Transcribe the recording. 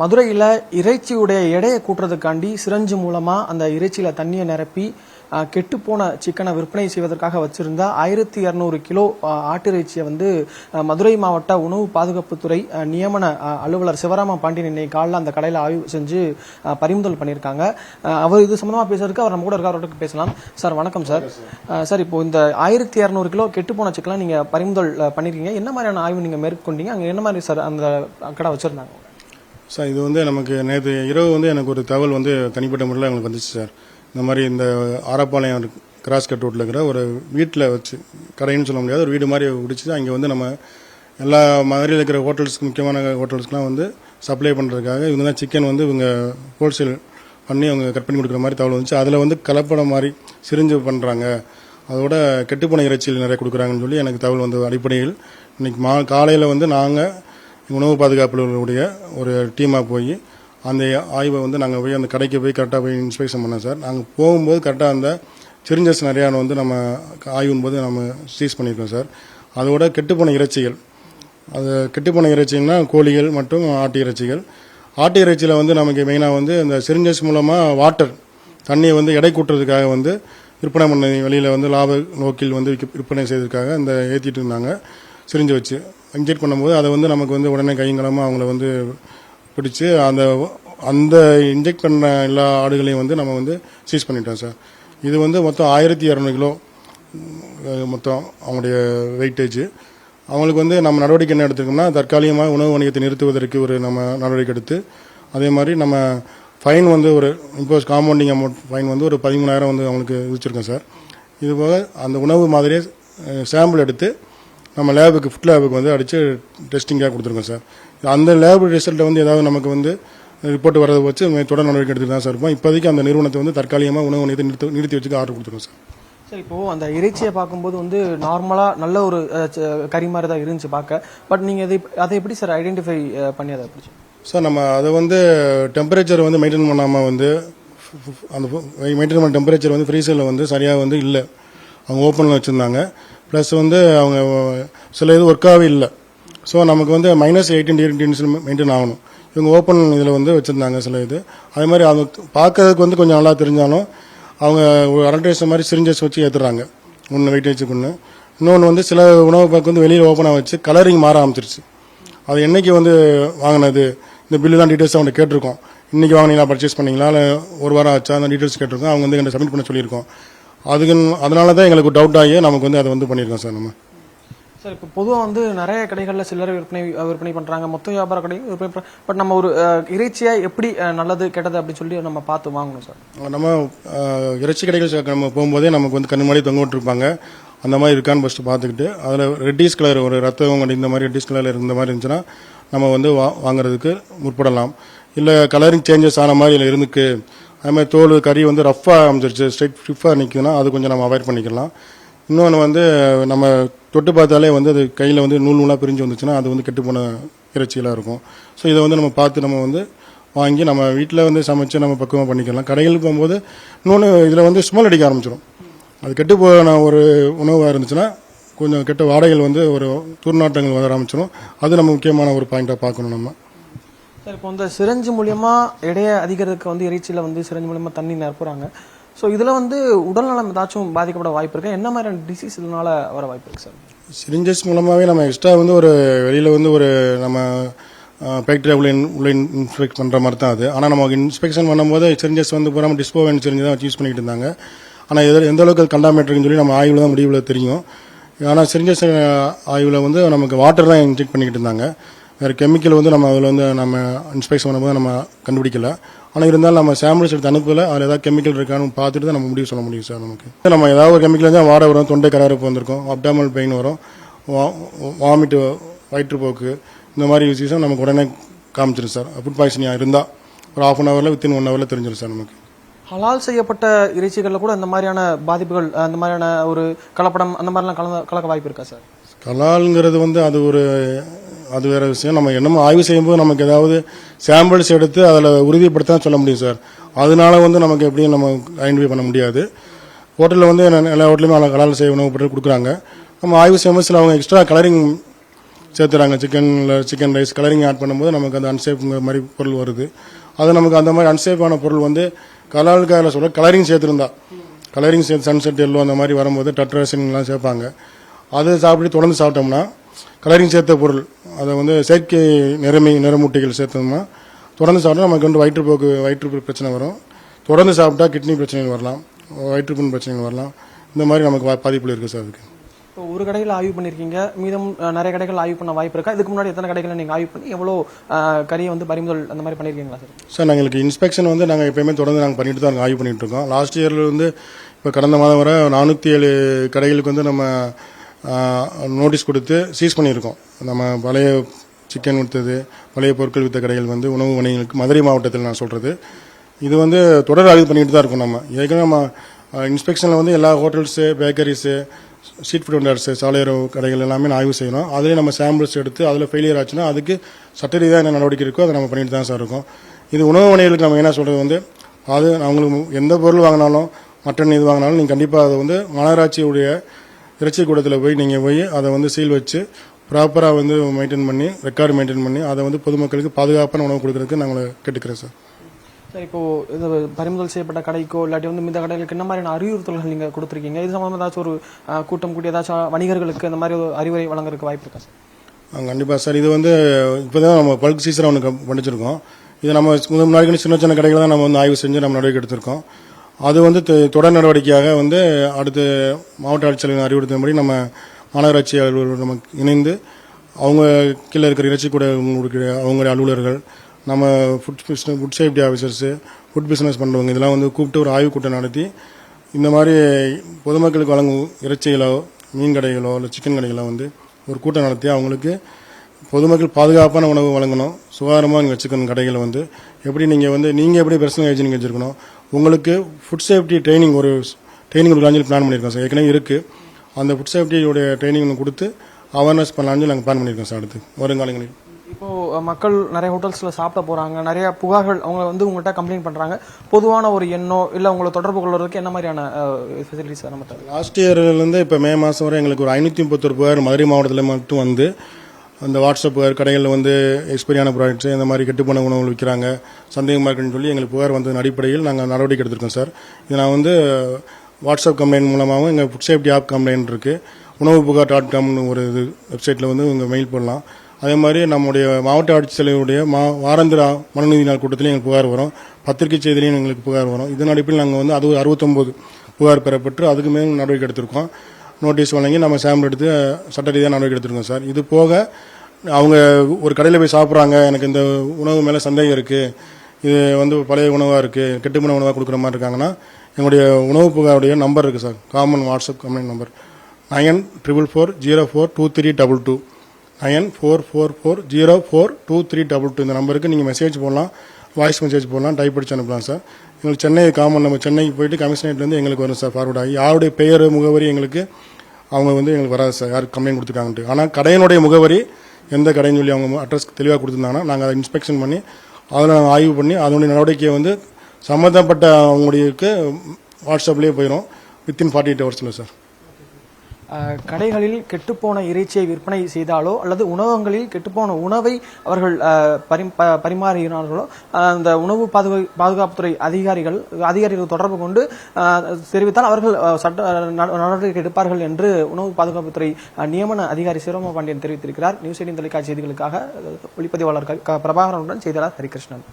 மதுரையில் இறைச்சியுடைய எடையை கூட்டுறதுக்காண்டி சிரஞ்சு மூலமாக அந்த இறைச்சியில் தண்ணியை நிரப்பி கெட்டுப்போன சிக்கனை விற்பனை செய்வதற்காக வச்சிருந்த 1200 கிலோ ஆட்டிறைச்சியை வந்து மதுரை மாவட்ட உணவு பாதுகாப்புத்துறை நியமன அலுவலர் சிவராம பாண்டியன் இன்னைக்கு காலையில் அந்த கடையில் ஆய்வு செஞ்சு பறிமுதல் பண்ணியிருக்காங்க. அவர் இது சம்பந்தமாக பேசுறதுக்கு அவர் நம்ம கூட இருக்காருக்கு பேசலாம். சார் வணக்கம் சார். சார் இப்போ இந்த 1200 கிலோ கெட்டுப்போன சிக்கனை நீங்கள் பறிமுதல் பண்ணியிருக்கீங்க. என்ன மாதிரியான ஆய்வு நீங்கள் மேற்கொண்டீங்க? அங்கே என்ன மாதிரி சார் அந்த கடை வச்சிருந்தாங்க? சார் இது வந்து நமக்கு நேற்று இரவு வந்து எனக்கு ஒரு தகவல் வந்து தனிப்பட்ட முறையில் எங்களுக்கு வந்துச்சு சார். இந்த மாதிரி இந்த ஆரப்பாளையம் கிராஸ் கட் ரோட்டில் இருக்கிற ஒரு வீட்டில் வச்சு கடைன்னு சொல்ல முடியாது, ஒரு வீடு மாதிரி பிடிச்சி அங்கே வந்து நம்ம எல்லா மதுரையில் இருக்கிற ஹோட்டல்ஸ்க்கு முக்கியமான ஹோட்டல்ஸ்க்குலாம் வந்து சப்ளை பண்ணுறதுக்காக இவங்க தான் சிக்கன் வந்து இவங்க ஹோல்சேல் பண்ணி அவங்க கட் பண்ணி கொடுக்குற மாதிரி தகவல் வந்துச்சு. அதில் வந்து கலப்படம் மாதிரி சிரிஞ்சு பண்ணுறாங்க, அதோட கெட்டுப்போன இறைச்சியில் நிறைய கொடுக்குறாங்கன்னு சொல்லி எனக்கு தகவல் வந்த அடிப்படையில் இன்னைக்கு காலையில் வந்து நாங்கள் உணவு பாதுகாப்புடைய ஒரு டீமாக போய் அந்த ஆய்வை வந்து நாங்கள் போய் அந்த கடைக்கு போய் கரெக்டாக போய் இன்ஸ்பெக்ஷன் பண்ணோம் சார். நாங்கள் போகும்போது கரெக்டாக அந்த சிரிஞ்சஸ் நிறையா வந்து நம்ம ஆய்வும் போது நம்ம சீஸ் பண்ணியிருக்கோம் சார். அதோட கெட்டுப்போன இறைச்சிகள், அது கெட்டுப்போன இறைச்சின்னா கோழிகள் மற்றும் ஆட்டு இறைச்சிகள். ஆட்டு இறைச்சியில் வந்து நமக்கு மெயினாக வந்து இந்த சிரிஞ்சஸ் மூலமாக வாட்டர் தண்ணியை வந்து எடை கூட்டுறதுக்காக வந்து விற்பனை பண்ண வெளியில் வந்து லாப நோக்கில் வந்து விற்பனை செய்வதற்காக இந்த ஏற்றிட்டு இருந்தாங்க. சிரிஞ்சு வச்சு இன்ஜெக்ட் பண்ணும்போது அதை வந்து நமக்கு வந்து உடனே கையங்கலமாக அவங்கள வந்து பிடிச்சி அந்த இன்ஜெக்ட் பண்ண எல்லா ஆடுகளையும் வந்து நம்ம வந்து சீஸ் பண்ணிட்டோம் சார். இது வந்து மொத்தம் 1200 கிலோ மொத்தம் அவங்களுடைய வெயிட்டேஜ். அவங்களுக்கு வந்து நம்ம நடவடிக்கை என்ன எடுத்துருக்கோம்னா, தற்காலிகமாக உணவு வணிகத்தை நிறுத்துவதற்கு ஒரு நம்ம நடவடிக்கை எடுத்து, அதே மாதிரி நம்ம ஃபைன் வந்து ஒரு இம்போஸ் காம்பவுண்டிங் அமௌண்ட் ஃபைன் வந்து ஒரு 13,000 வந்து அவங்களுக்கு விதிச்சிருக்கோம் சார். இதுபோக அந்த உணவு மாதிரியே சாம்பிள் எடுத்து நம்ம லேபுக்கு ஃபுட் லேபுக்கு வந்து அடித்து டெஸ்டிங்காக கொடுத்துருக்கோம் சார். அந்த லேப் ரிசல்ட்டை வந்து ஏதாவது நமக்கு வந்து ரிப்போர்ட் வரதை வச்சு தொடர் நடவடிக்கை எடுத்துட்டு தான் சார் இருப்போம். இப்போதைக்கு அந்த நிறுவனத்தை வந்து தற்காலிகமாக உணவு வணிகத்தை நிறுத்தி வச்சுக்க ஆர்டர் கொடுத்துருக்கோம் சார். சார் இப்போது அந்த இறைச்சியை பார்க்கும்போது வந்து நார்மலாக நல்ல ஒரு கறி மாதிரி தான் இருந்துச்சு பார்க்க. பட் நீங்கள் அதை எப்படி சார் ஐடென்டிஃபை பண்ணி அதை எப்படி சார்? நம்ம அதை வந்து டெம்பரேச்சர் வந்து மெயின்டைன் பண்ணாமல் வந்து அந்த மெயின்டைன் பண்ண டெம்பரேச்சர் வந்து ஃப்ரீசரில் வந்து சரியாக வந்து இல்லை, அவங்க ஓப்பனில் வச்சுருந்தாங்க. ப்ளஸ் வந்து அவங்க சில இது ஒர்க்காகவே இல்லை. ஸோ நமக்கு வந்து -18 டிகிரி மெயின்டைன் ஆகணும். இவங்க ஓப்பன் இதில் வந்து வச்சுருந்தாங்க சில இது. அதே மாதிரி அவங்க பார்க்கறதுக்கு வந்து கொஞ்சம் நல்லா தெரிஞ்சாலும் அவங்க ஒரு அரண்டேஸ் மாதிரி சிரிஞ்சஸ் வச்சு ஏற்றுறாங்க, ஒன்று வெயிட்டேஜுக்கு ஒன்று. இன்னொன்று வந்து சில உணவு பார்க்க வந்து வெளியில் ஓப்பனாக வச்சு கலரிங் மாற ஆரம்பிச்சிருச்சு. அது என்றைக்கு வந்து வாங்கினது, இந்த பில்லுலாம் டீட்டெயில்ஸ் அவங்க கேட்டிருக்கோம். இன்றைக்கி வாங்கினீங்களா, பர்ச்சேஸ் பண்ணிங்களா, இல்லை ஒரு வாரம் ஆச்சா, அந்த டீட்டெயில்ஸ் கேட்டிருக்கோம். அவங்க வந்து எங்களை சப்மிட் பண்ண சொல்லியிருக்கோம். அதனால தான் எங்களுக்கு டவுட் ஆகி நமக்கு வந்து அதை வந்து பண்ணியிருக்கோம் சார். நம்ம சார் இப்போ பொதுவாக வந்து நிறைய கடைகளில் சில்லறை விற்பனை பண்ணுறாங்க, மொத்த வியாபார கடையும் விற்பனை. பட் நம்ம ஒரு இறைச்சியாக எப்படி நல்லது கெட்டது அப்படின்னு சொல்லி நம்ம பார்த்து வாங்கணும் சார். நம்ம இறைச்சி கடைகள் நம்ம போகும்போதே நமக்கு வந்து கண்ணு மாதிரி தொங்க விட்டுருப்பாங்க. அந்த மாதிரி இருக்கான்னு ஃபஸ்ட்டு பார்த்துக்கிட்டு அதில் ரெட்டிஷ் கலர் ஒரு ரத்தம் இந்த மாதிரி ரெட்டிஷ் கலரில் இருந்த மாதிரி இருந்துச்சுன்னா நம்ம வந்து வாங்குறதுக்கு முற்படலாம். இல்லை கலரிங் சேஞ்சஸ் ஆன மாதிரி இல்லை இருந்துக்கு, அதுமாதிரி தோல் கறி வந்து ரஃப்பாக அமைச்சிருச்சு, ஸ்ட்ரிஃபாக நிற்குதுன்னா அது கொஞ்சம் நம்ம அவாய்ட் பண்ணிக்கலாம். இன்னொன்று வந்து நம்ம தொட்டு பார்த்தாலே வந்து அது கையில் வந்து நூலாக பிரிஞ்சு வந்துச்சுன்னா அது வந்து கெட்டுப்போன இறைச்சியெல்லாம் இருக்கும். ஸோ இதை வந்து நம்ம பார்த்து நம்ம வந்து வாங்கி நம்ம வீட்டில் வந்து சமைச்சு நம்ம பக்குவமாக பண்ணிக்கலாம். கடைகளுக்கு போகும்போது இன்னொன்று இதில் வந்து ஸ்மெல் அடிக்க ஆரம்பிச்சிடும். அது கெட்டு போன ஒரு உணவாக இருந்துச்சுன்னா கொஞ்சம் கெட்ட வாடகைகள் வந்து ஒரு துர்நாற்றங்கள் வர ஆரம்பிச்சிடும். அது நம்ம முக்கியமான ஒரு பாயிண்டாக பார்க்கணும் நம்ம. சார் இப்போ இந்த சிரஞ்சு மூலியமா எடையை அதிகரிக்க வந்து இறைச்சியில் வந்து சிரஞ்சு மூலியமா தண்ணி நிரப்புறாங்க. ஸோ இதில் வந்து உடல்நலம் ஏதாச்சும் பாதிக்கப்பட வாய்ப்பு இருக்கு? என்ன மாதிரியான டிசீஸ் இதனால வர வாய்ப்பு இருக்கு சார்? சிரிஞ்சஸ் மூலமாகவே நம்ம எக்ஸ்ட்ரா வந்து ஒரு வெளியில் வந்து ஒரு நம்ம ஃபேக்டரியா உள்ள இன்ஸ்பெக்ட் பண்ணுற மாதிரி தான் அது. ஆனால் நமக்கு இன்ஸ்பெக்ஷன் பண்ணும்போது சிரிஞ்சஸ் வந்து பூரா டிஸ்போவன் சிரிஞ்சு தான் யூஸ் பண்ணிக்கிட்டு இருந்தாங்க. ஆனால் எந்த அளவுக்கு கண்டாமேட்டர்னு சொல்லி நம்ம ஆய்வில் தான் முடிவில் தெரியும். ஆனால் சிரிஞ்சஸ் ஆய்வில் வந்து நமக்கு வாட்டர் தான் இன்ஜெக்ட் பண்ணிக்கிட்டு இருந்தாங்க. வேறு கெமிக்கல் வந்து நம்ம அதில் வந்து நம்ம இன்ஸ்பெக்ஷன் பண்ணும்போது நம்ம கண்டுபிடிக்கல. ஆனால் இருந்தாலும் நம்ம சாம்பிள்ஸ் எடுத்து அனுப்பல, அதில் ஏதாவது கெமிக்கல் இருக்கான்னு பார்த்துட்டு தான் நம்ம முடிவு சொல்ல முடியும் சார். நமக்கு நம்ம ஏதாவது ஒரு கெமிக்கல் இருந்தால் வாடை வரும், தொண்டை கலரப்பு வந்திருக்கும், அப்டாமல் பெயின் வரும், வாமிட்டு, வயிற்றுப்போக்கு, இந்த மாதிரி விஷயம் நமக்கு உடனே காமிச்சிடும் சார். ஃபுட் பாய்சனியாக இருந்தால் ஒரு 1/2 hour வித்தின் 1 hour தெரிஞ்சிடும் சார் நமக்கு. ஹலால் செய்யப்பட்ட இறைச்சிகளில் கூட இந்த மாதிரியான பாதிப்புகள், அந்த மாதிரியான ஒரு கலப்படம் அந்த மாதிரிலாம் கலக்க வாய்ப்பு இருக்கா சார்? ஹலால்ங்கிறது வந்து அது வேற விஷயம். நம்ம என்னமோ ஆய்வு செய்யும்போது நமக்கு ஏதாவது சாம்பிள்ஸ் எடுத்து அதில் உறுதிப்படுத்த சொல்ல முடியும் சார். அதனால வந்து நமக்கு எப்படியும் நம்ம ஐடென்டிஃபை பண்ண முடியாது. ஹோட்டலில் வந்து எல்லா ஹோட்டலுமே ஹலால் செய்ய உணவு பொருட்கள் கொடுக்குறாங்க. நம்ம ஆய்வு செய்யும்போது சில அவங்க எக்ஸ்ட்ரா கலரிங் சேர்த்துறாங்க. சிக்கன் ரைஸ் கலரிங் ஆட் பண்ணும்போது நமக்கு அந்த அன்சேஃப் மாதிரி பொருள் வருது. அது நமக்கு அந்த மாதிரி அன்சேஃபான பொருள் வந்து கலால்கார சொல்ல கலரிங் சேர்த்துருந்தா, கலரிங் சேர்த்து சன்செட் எல்லோ அந்த மாதிரி வரும்போது டட்ரேஷன்லாம் சேர்ப்பாங்க. அதை சாப்பிட்டு தொடர்ந்து சாப்பிட்டோம்னா கலரிங் சேர்த்த பொருள் அதை வந்து செயற்கை நிறமூட்டிகள் சேர்த்தோம்னா தொடர்ந்து சாப்பிட்டா நமக்கு வந்து வயிற்று பிரச்சனை வரும். தொடர்ந்து சாப்பிட்டா கிட்னி பிரச்சனைகள் வரலாம், வயிற்றுப்புண் பிரச்சனைகள் வரலாம். இந்த மாதிரி நமக்கு பாதிப்புகள் இருக்குது சார். அதுக்கு இப்போ ஒரு கடையில் ஆய்வு பண்ணியிருக்கீங்க, மீதம் நிறைய கடைகள் ஆய்வு பண்ண வாய்ப்பு இருக்கா? இதுக்கு முன்னாடி எத்தனை கடைகளை நீங்கள் ஆய்வு பண்ணி எவ்வளோ கறியை வந்து பறிமுதல் அந்த மாதிரி பண்ணியிருக்கீங்களா சார்? சார் நாங்களுக்கு இன்ஸ்பெக்ஷன் வந்து நாங்கள் எப்பயுமே தொடர்ந்து நாங்கள் பண்ணிட்டு தான் ஆய்வு பண்ணிட்டு இருக்கோம். லாஸ்ட் இயரில் வந்து இப்போ கடந்த மாதம் வரை 407 கடைகளுக்கு வந்து நம்ம நோட்டீஸ் கொடுத்து சீஸ் பண்ணியிருக்கோம். நம்ம பழைய சிக்கன் விற்றது, பழைய பொருட்கள் விற்ற கடைகள் வந்து உணவு வணிகங்களுக்கு மதுரை மாவட்டத்தில் நான் சொல்கிறது. இது வந்து தொடர் ஆய்வு பண்ணிட்டு தான் இருக்கோம். நம்ம ஏற்கனவே நம்ம இன்ஸ்பெக்ஷனில் வந்து எல்லா ஹோட்டல்ஸு, பேக்கரிஸு, ஸ்ட்ரீட் ஃபுட் வெண்டர்ஸு, சாலையோர கடைகள் எல்லாமே நான் ஆய்வு செய்யணும். அதிலே நம்ம சாம்பிள்ஸ் எடுத்து அதில் ஃபெயிலியர் ஆச்சுன்னா அதுக்கு சட்ட ரீதியாக என்ன நடவடிக்கை இருக்கோ அதை நம்ம பண்ணிட்டு தான் சார் இருக்கோம். இது உணவு வணிகர்களுக்கு நம்ம என்ன சொல்கிறது வந்து அது அவங்களுக்கு எந்த பொருள் வாங்கினாலும் மட்டன் இது வாங்கினாலும் நீங்கள் கண்டிப்பாக அதை வந்து மாநகராட்சியுடைய இறைச்சி கூடத்தில் போய் நீங்கள் போய் அதை வந்து சீல் வச்சு ப்ராப்பராக வந்து மெயின்டைன் பண்ணி ரெக்கார்டு மெயின்டைன் பண்ணி அதை வந்து பொதுமக்களுக்கு பாதுகாப்பான உணவு கொடுக்கறதுக்கு நாங்கள் கேட்டுக்கிறேன் சார். சார், இப்போ இது பறிமுதல் செய்யப்பட்ட கடைக்கோ இல்லாட்டி வந்து இந்த கடைகளுக்கு என்ன மாதிரியான அறிவுறுத்தல்கள் நீங்கள் கொடுத்துருக்கீங்க? இது சம்பந்தமாக ஏதாச்சும் ஒரு கூட்டம் கூட்டி ஏதாச்சும் வணிகர்களுக்கு இந்த மாதிரி ஒரு அறிவுரை வழங்குறதுக்கு வாய்ப்பு இருக்கா சார்? கண்டிப்பாக சார். இது வந்து இப்போ தான் நம்ம பல்க் சீசராக ஒன்று பண்ணிச்சிருக்கோம். இது நம்ம முன்னாடி சின்ன கடைகளை தான் நம்ம வந்து ஆய்வு செஞ்சு நம்ம நடவடிக்கை எடுத்திருக்கோம். அது வந்து தொடர் நடவடிக்கையாக வந்து அடுத்து மாவட்ட ஆட்சியரின் அறிவுறுத்தின்படி நம்ம மாநகராட்சி அலுவலர்கள் நமக்கு இணைந்து அவங்க கீழே இருக்கிற இறைச்சி கூட அவங்க அலுவலர்கள், நம்ம food safety officers, food business பண்ணுறவங்க இதெல்லாம் வந்து கூப்பிட்டு ஒரு ஆய்வுக் கூட்டம் நடத்தி இந்த மாதிரி பொதுமக்களுக்கு வழங்கும் இறைச்சிகளோ, மீன் கடைகளோ இல்லை சிக்கன் கடைகளோ வந்து ஒரு கூட்டம் நடத்தி அவங்களுக்கு பொதுமக்கள் பாதுகாப்பான உணவு வழங்கணும், சுகாதாரமாக நீங்கள் வச்சுக்கணும். கடைகளை வந்து எப்படி நீங்கள் எப்படி பர்சனல் ஹைஜீனிக் வச்சுருக்கணும், உங்களுக்கு ஃபுட் சேஃப்டி ட்ரைனிங் ஒரு ட்ரைனிங் பிளான் பண்ணியிருக்கோம் சார். ஏற்கனவே இருக்குது. அந்த ஃபுட் சேஃப்டியோடைய ட்ரைனிங் கொடுத்து அவேர்னஸ் பண்ணலான்னு நாங்கள் பிளான் பண்ணியிருக்கோம் சார். அடுத்து வருங்காலங்களில் இப்போ மக்கள் நிறைய ஹோட்டல்ஸ்ல சாப்பிட போறாங்க, நிறைய புகார்கள் அவங்க வந்து உங்கள்கிட்ட கம்ப்ளைண்ட் பண்றாங்க. பொதுவான ஒரு எண்ணோ இல்லை உங்களை தொடர்பு கொள்வதற்கு என்ன மாதிரியான ஃபெசிலிட்டிஸ் நம்ம லாஸ்ட் இயர்லேருந்து இப்போ மே மாதம் வரை எங்களுக்கு ஒரு 531 புகார் மதுரை மாவட்டத்தில் மட்டும் வந்து அந்த வாட்ஸ்அப் புகார் கடைகளில் வந்து எக்ஸ்பைரியான ப்ராடக்ட்ஸ் இந்த மாதிரி கெட்டுப்போன உணவுகள் விற்கிறாங்க, சந்தேகமாக இருக்குன்னு சொல்லி எங்களுக்கு புகார் வந்ததன் அடிப்படையில் நாங்கள் நடவடிக்கை எடுத்திருக்கோம் சார். இது நான் வந்து வாட்ஸ்அப் கம்ப்ளைண்ட் மூலமாகவும் எங்கள் ஃபுட் சேஃப்டி ஆப் கம்ப்ளைண்ட் இருக்குது, உணவு புகார் .comனு ஒரு இது வெப்சைட்டில் வந்து உங்கள் மெயில் பண்ணலாம். அதே மாதிரி நம்முடைய மாவட்ட ஆட்சித்தலைவருடைய வாராந்திர மனுநீதி நாள் கூட்டத்திலையும் எங்களுக்கு புகார் வரும், பத்திரிகை செய்திலையும் எங்களுக்கு புகார் வரும். இதன் அடிப்படையில் நாங்கள் வந்து அது 69 புகார் பெறப்பட்டு அதுக்கு மேலும் நடவடிக்கை எடுத்திருக்கோம். நோட்டீஸ் வழங்கி நம்ம சாம்பிள் எடுத்து சட்ட ரீதியாக நடவடிக்கை எடுத்திருக்கோம் சார். இது போக அவங்க ஒரு கடையில் போய் சாப்பிட்றாங்க, எனக்கு இந்த உணவு மேலே சந்தேகம் இருக்குது, இது வந்து பழைய உணவாக இருக்குது, கெட்டுப்போன உணவாக கொடுக்குற மாதிரி இருக்காங்கன்னா எங்களுடைய உணவு புகாருடைய நம்பர் இருக்குது sir, common WhatsApp complaint number 9444042322 9444042322. இந்த நம்பருக்கு நீங்கள் மெசேஜ் போடலாம், வாய்ஸ் மெசேஜ் போடலாம், டைப் அடிச்சு அனுப்பலாம் சார். எங்களுக்கு சென்னை காமன் நம்ம சென்னைக்கு போயிட்டு கமிஷனரேட்லேருந்து எங்களுக்கு வரும் சார் ஃபார்வர்ட் ஆகி. யாருடைய பெயர் முகவரி எங்களுக்கு அவங்க வந்து எங்களுக்கு வராது சார், யாருக்கு கம்ப்ளைண்ட் கொடுத்துருக்காங்கன்ட்டு. ஆனால் கடையினுடைய முகவரி எந்த கடைன்னு சொல்லி அவங்க அட்ரஸ் தெளிவாக கொடுத்துருந்தாங்கன்னா நாங்கள் அதை இன்ஸ்பெக்ஷன் பண்ணி அதில் நாங்கள் ஆய்வு பண்ணி அதனுடைய நடவடிக்கையை வந்து சம்மந்தப்பட்ட அவங்களுடைய வாட்ஸ்அப்லேயே போயிடும் வித்தின் 48 ஹவர்ஸில் சார். கடைகளில் கெட்டுப்போன இறைச்சியை விற்பனை செய்தாலோ அல்லது உணவகங்களில் கெட்டுப்போன உணவை அவர்கள் பரிமாறுகிறார்களோ அந்த உணவு பாதுகாப்புத்துறை அதிகாரிகள் தொடர்பு கொண்டு தெரிவித்தால் அவர்கள் சட்ட நடவடிக்கை எடுப்பார்கள் என்று உணவு பாதுகாப்புத்துறை நியமன அதிகாரி சிவராம பாண்டியன் தெரிவித்திருக்கிறார். நியூஸ் 18 தொலைக்காட்சி செய்திகளுக்காக ஒளிப்பதிவாளர் பிரபாகரனுடன் செய்தியாளர் ஹரிகிருஷ்ணன்.